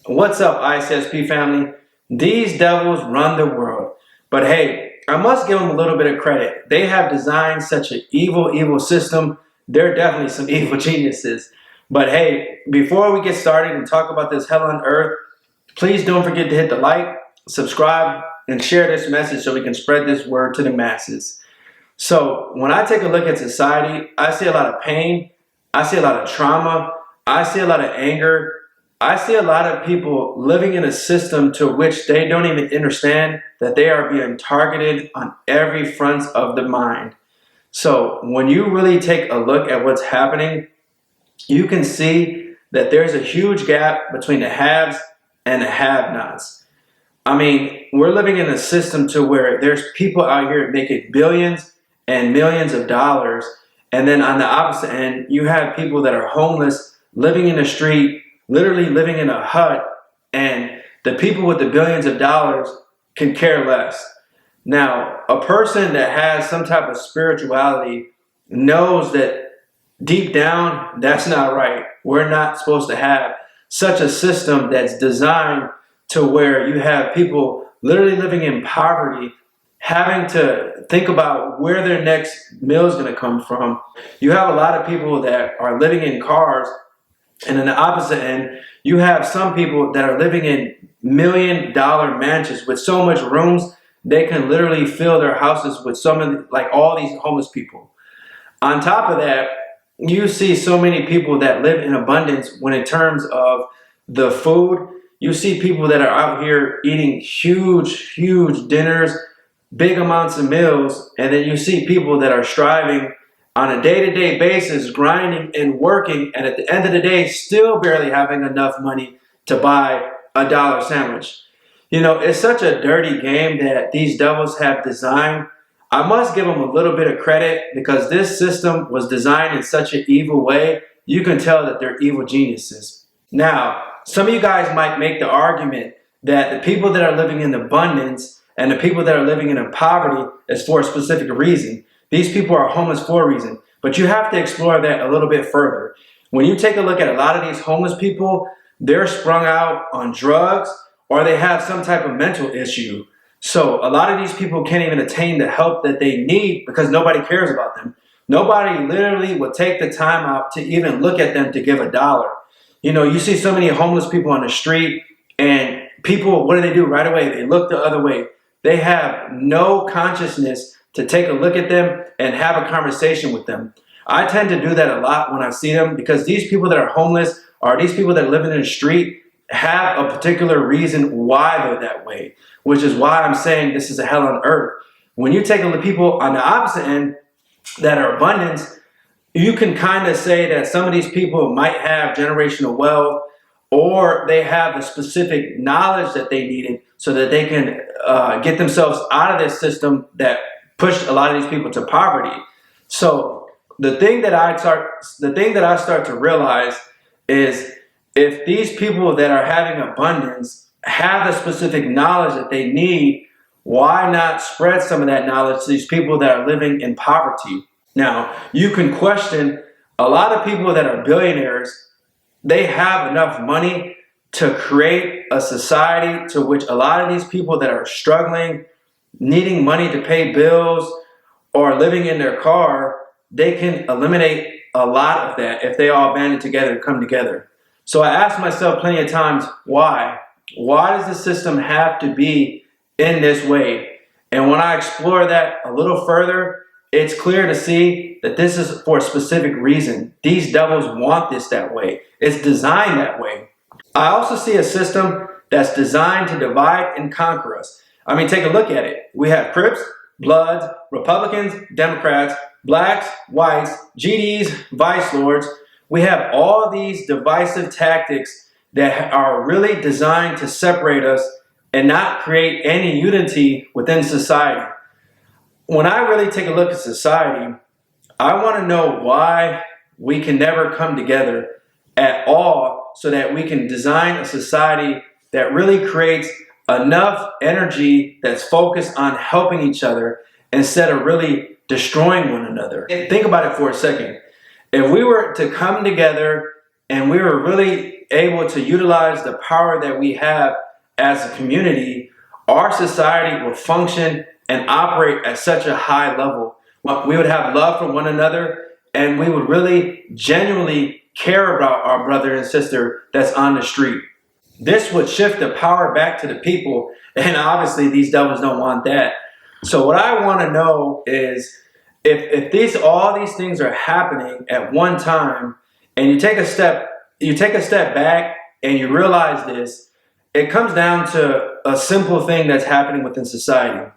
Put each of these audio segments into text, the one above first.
What's up, ICSP family? These devils run the world. But hey, I must give them a little bit of credit. They have designed such an evil system. They're definitely some evil geniuses. But hey, before we get started and talk about this hell on earth, please don't forget to hit the like, subscribe, and share this message so we can spread this word to the masses. So when I take a look at society, I see a lot of pain, I see a lot of trauma, I see a lot of anger, I see a lot of people living in a system to which they don't even understand that they are being targeted on every front of the mind. So when you really take a look at what's happening, you can see that there's a huge gap between the haves and the have-nots. I mean, we're living in a system to where there's people out here making billions and millions of dollars. And then on the opposite end, you have people that are homeless, living in the street, literally living in a hut, and the people with the billions of dollars can care less. Now, a person that has some type of spirituality knows that deep down, that's not right. We're not supposed to have such a system that's designed to where you have people literally living in poverty, having to think about where their next meal is going to come from. You have a lot of people that are living in cars, and on the opposite end, you have some people that are living in $1 million mansions with so much rooms, they can literally fill their houses with like all these homeless people. On top of that, you see so many people that live in abundance when in terms of the food. You see people that are out here eating huge dinners, big amounts of meals, and then you see people that are striving on a day-to-day basis, grinding and working, and at the end of the day, still barely having enough money to buy a dollar sandwich. You know, it's such a dirty game that these devils have designed. I must give them a little bit of credit because this system was designed in such an evil way. You can tell that they're evil geniuses. Now, some of you guys might make the argument that the people that are living in abundance and the people that are living in poverty is for a specific reason. These people are homeless for a reason. But you have to explore that a little bit further. When you take a look at a lot of these homeless people, they're sprung out on drugs or they have some type of mental issue. So a lot of these people can't even attain the help that they need because nobody cares about them. Nobody literally will take the time out to even look at them to give a dollar. You know, you see so many homeless people on the street and people, what do? Right away? They look the other way. They have no consciousness to take a look at them and have a conversation with them. I tend to do that a lot when I see them because these people that are homeless or these people that are living in the street have a particular reason why they're that way, which is why I'm saying this is a hell on earth. When you take a look at people on the opposite end that are abundance, you can kind of say that some of these people might have generational wealth or they have the specific knowledge that they needed so that they can get themselves out of this system that pushed a lot of these people to poverty. So the thing that I start to realize is if these people that are having abundance have the specific knowledge that they need, why not spread some of that knowledge to these people that are living in poverty? Now, you can question a lot of people that are billionaires. They have enough money to create a society to which a lot of these people that are struggling, needing money to pay bills, or living in their car, they can eliminate a lot of that if they all banded together and come together. So I asked myself plenty of times, why? Why does the system have to be in this way? And when I explore that a little further, it's clear to see that this is for a specific reason. These devils want this that way. It's designed that way. I also see a system that's designed to divide and conquer us. I mean, take a look at it. We have Crips, Bloods, Republicans, Democrats, Blacks, Whites, GDs, Vice Lords. We have all these divisive tactics that are really designed to separate us and not create any unity within society. When I really take a look at society, I want to know why we can never come together at all so that we can design a society that really creates enough energy that's focused on helping each other instead of really destroying one another. And think about it for a second. If we were to come together and we were really able to utilize the power that we have as a community, our society will function and operate at such a high level. We would have love for one another, and we would really genuinely care about our brother and sister that's on the street. This would shift the power back to the people, and obviously these devils don't want that. So what I want to know is, if all these things are happening at one time, and you take a step back and you realize this, it comes down to a simple thing that's happening within society.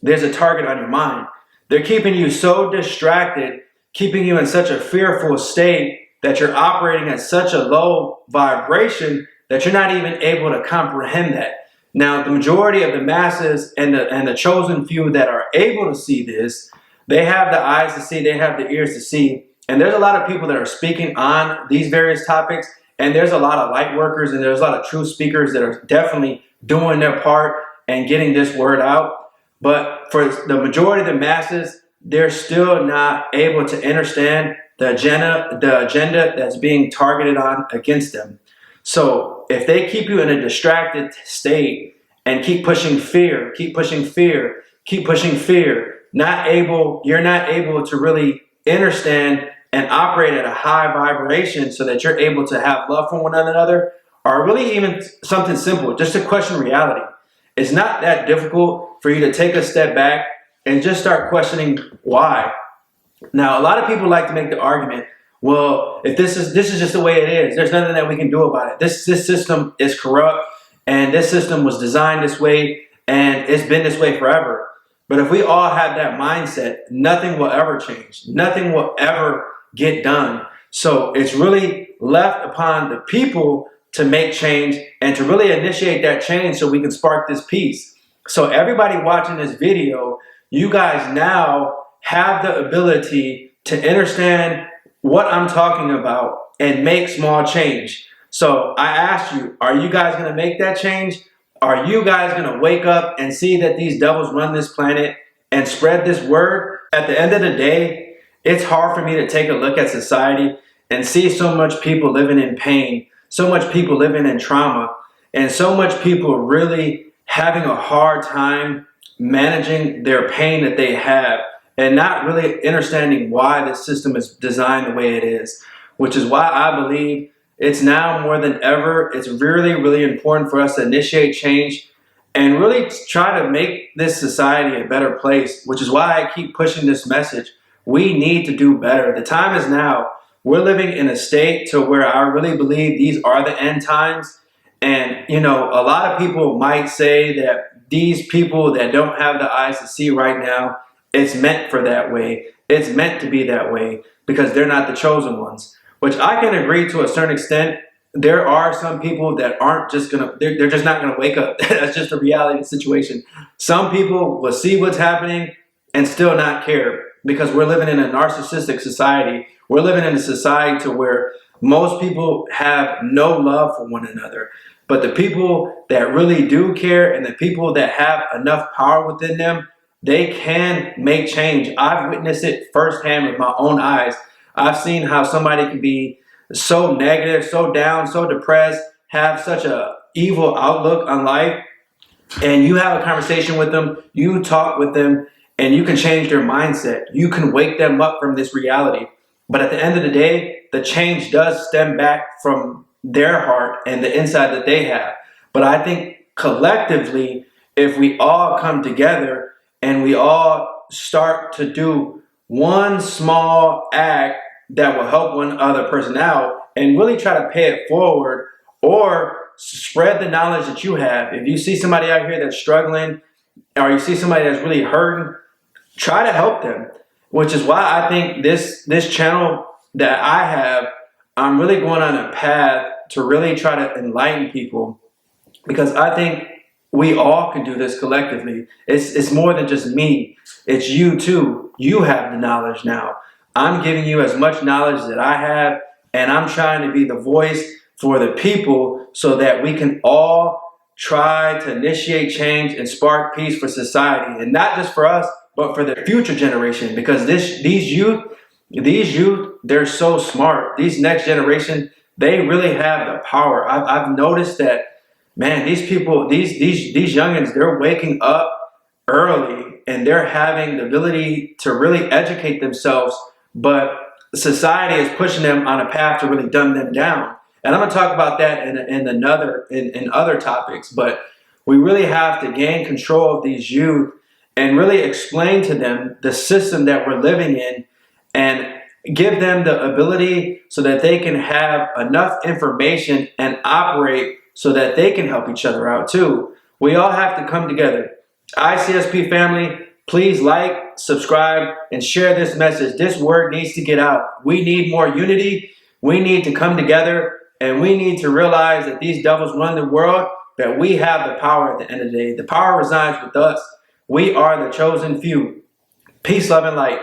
There's a target on your mind. They're keeping you so distracted, keeping you in such a fearful state that you're operating at such a low vibration that you're not even able to comprehend that. Now, the majority of the masses and the chosen few that are able to see this, they have the eyes to see, they have the ears to see. And there's a lot of people that are speaking on these various topics, and there's a lot of light workers and there's a lot of true speakers that are definitely doing their part and getting this word out. But for the majority of the masses, they're still not able to understand the agenda that's being targeted on against them. So if they keep you in a distracted state and keep pushing fear, keep pushing fear, keep pushing fear, you're not able to really understand and operate at a high vibration so that you're able to have love for one another, or really even something simple, just to question reality. It's not that difficult for you to take a step back and just start questioning why. Now, a lot of people like to make the argument, well, if this is just the way it is, there's nothing that we can do about it. This system is corrupt, and this system was designed this way, and it's been this way forever. But if we all have that mindset, nothing will ever change. Nothing will ever get done. So it's really left upon the people to make change and to really initiate that change so we can spark this peace. So everybody watching this video, you guys now have the ability to understand what I'm talking about and make small change. So I asked you, are you guys going to make that change? Are you guys going to wake up and see that these devils run this planet and spread this word? At the end of the day, it's hard for me to take a look at society and see so much people living in pain, so much people living in trauma, and so much people really having a hard time managing their pain that they have and not really understanding why this system is designed the way it is, which is why I believe it's now more than ever, it's really, really important for us to initiate change and really try to make this society a better place, which is why I keep pushing this message. We need to do better. The time is now. We're living in a state to where I really believe these are the end times. And, you know, a lot of people might say that these people that don't have the eyes to see right now, it's meant for that way. It's meant to be that way because they're not the chosen ones, which I can agree to a certain extent. There are some people that aren't just they're just not gonna wake up. That's just the reality of the situation. Some people will see what's happening and still not care because we're living in a narcissistic society. We're living in a society to where most people have no love for one another. But the people that really do care and the people that have enough power within them, they can make change. I've witnessed it firsthand with my own eyes. I've seen how somebody can be so negative, so down, so depressed, have such a evil outlook on life, and you have a conversation with them, you talk with them, and you can change their mindset. You can wake them up from this reality. But at the end of the day, the change does stem back from their heart and the inside that they have. But I think collectively, if we all come together and we all start to do one small act that will help one other person out and really try to pay it forward or spread the knowledge that you have. If you see somebody out here that's struggling or you see somebody that's really hurting, try to help them, which is why I think this channel that I have, I'm really going on a path to really try to enlighten people because I think we all can do this collectively. It's more than just me. It's you too. You have the knowledge now. I'm giving you as much knowledge that I have, and I'm trying to be the voice for the people so that we can all try to initiate change and spark peace for society, and not just for us, but for the future generation. Because these youth, they're so smart. These next generation, they really have the power. I've noticed that, man, these people, these youngins, they're waking up early and they're having the ability to really educate themselves, but society is pushing them on a path to really dumb them down. And I'm going to talk about that in other topics, but we really have to gain control of these youth and really explain to them the system that we're living in and give them the ability so that they can have enough information and operate so that they can help each other out too. We all have to come together. ICSP family, please like, subscribe, and share this message. This word needs to get out. We need more unity. We need to come together, and we need to realize that these devils run the world, that we have the power at the end of the day. The power resides with us. We are the chosen few. Peace, love, and light.